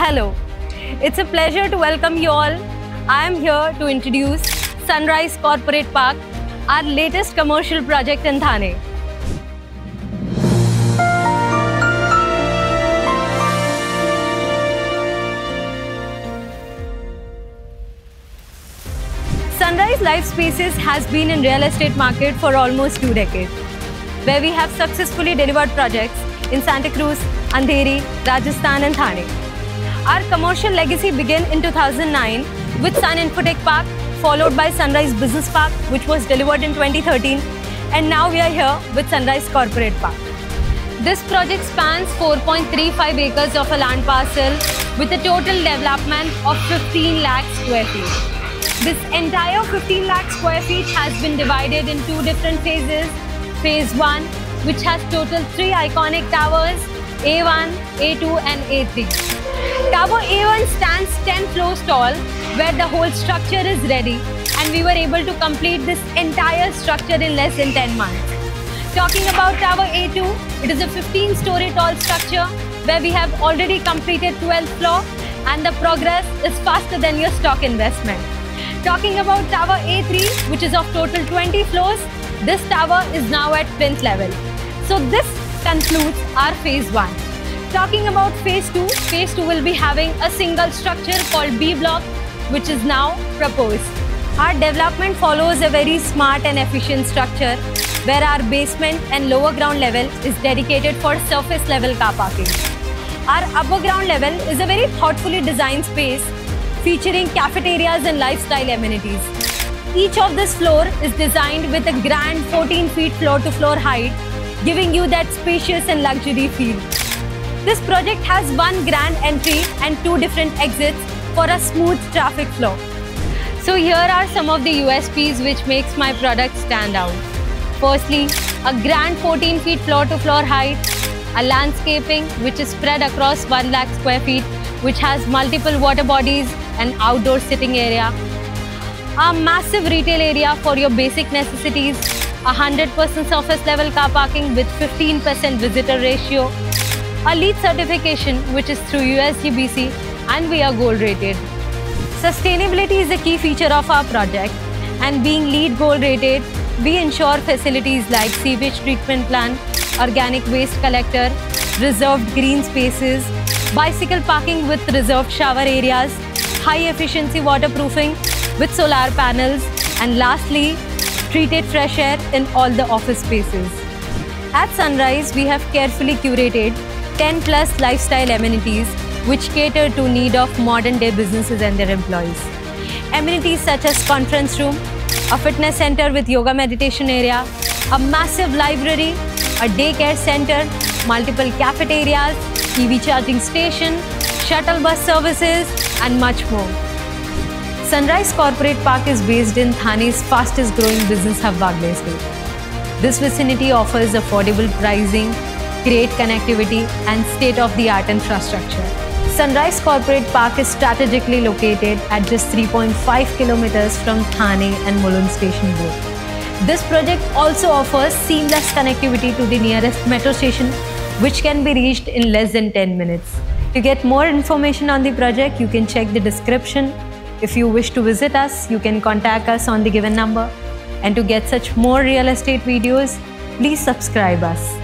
Hello, it's a pleasure to welcome you all. I am here to introduce Sunrise Corporate Park, our latest commercial project in Thane. Sunrise Life Spaces has been in real estate market for almost 2 decades, where we have successfully delivered projects in Santa Cruz, Andheri, Rajasthan and Thane. Our commercial legacy began in 2009 with Sun Infotech Park, followed by Sunrise Business Park, which was delivered in 2013, and now we are here with Sunrise Corporate Park. This project spans 4.35 acres of a land parcel with a total development of 15 lakh square feet. This entire 15 lakh square feet has been divided in 2 different phases. Phase 1, which has total 3 iconic towers, A1, A2 and A3. Tower A1 stands 10 floors tall, where the whole structure is ready, and we were able to complete this entire structure in less than 10 months. Talking about Tower A2, it is a 15-story tall structure where we have already completed 12th floor, and the progress is faster than your stock investment. Talking about Tower A3, which is of total 20 floors, this tower is now at 10th level. So this concludes our Phase 1. Talking about Phase 2 will be having a single structure called B block, which is now proposed. Our development follows a very smart and efficient structure, where our basement and lower ground level is dedicated for surface level car parking. Our upper ground level is a very thoughtfully designed space featuring cafeterias and lifestyle amenities. Each of this floor is designed with a grand 14 feet floor to floor height, giving you that spacious and luxury feel. This project has 1 grand entry and 2 different exits for a smooth traffic flow. So here are some of the USPs which makes my product stand out. Firstly, a grand 14 feet floor to floor height, a landscaping which is spread across 1 lakh square feet, which has multiple water bodies and outdoor sitting area, a massive retail area for your basic necessities, 100% surface level car parking with 15% visitor ratio, a LEED certification which is through USGBC, and we are gold rated. Sustainability is a key feature of our project, and being LEED gold rated, we ensure facilities like sewage treatment plant, organic waste collector, reserved green spaces, bicycle parking with reserved shower areas, high efficiency waterproofing with solar panels, and lastly, treated fresh air in all the office spaces. At Sunrise, we have carefully curated 10 plus lifestyle amenities which cater to need of modern day businesses and their employees. Amenities such as conference room, a fitness center with yoga meditation area, a massive library, a daycare center, multiple cafeterias, EV charging station, shuttle bus services, and much more. Sunrise Corporate Park is based in Thane's fastest growing business hub, Wagle Estate. This vicinity offers affordable pricing, great connectivity, and state-of-the-art infrastructure. Sunrise Corporate Park is strategically located at just 3.5 kilometers from Thane and Mulund station both. This project also offers seamless connectivity to the nearest metro station, which can be reached in less than 10 minutes. To get more information on the project, you can check the description. If you wish to visit us, you can contact us on the given number. And to get such more real estate videos, please subscribe us.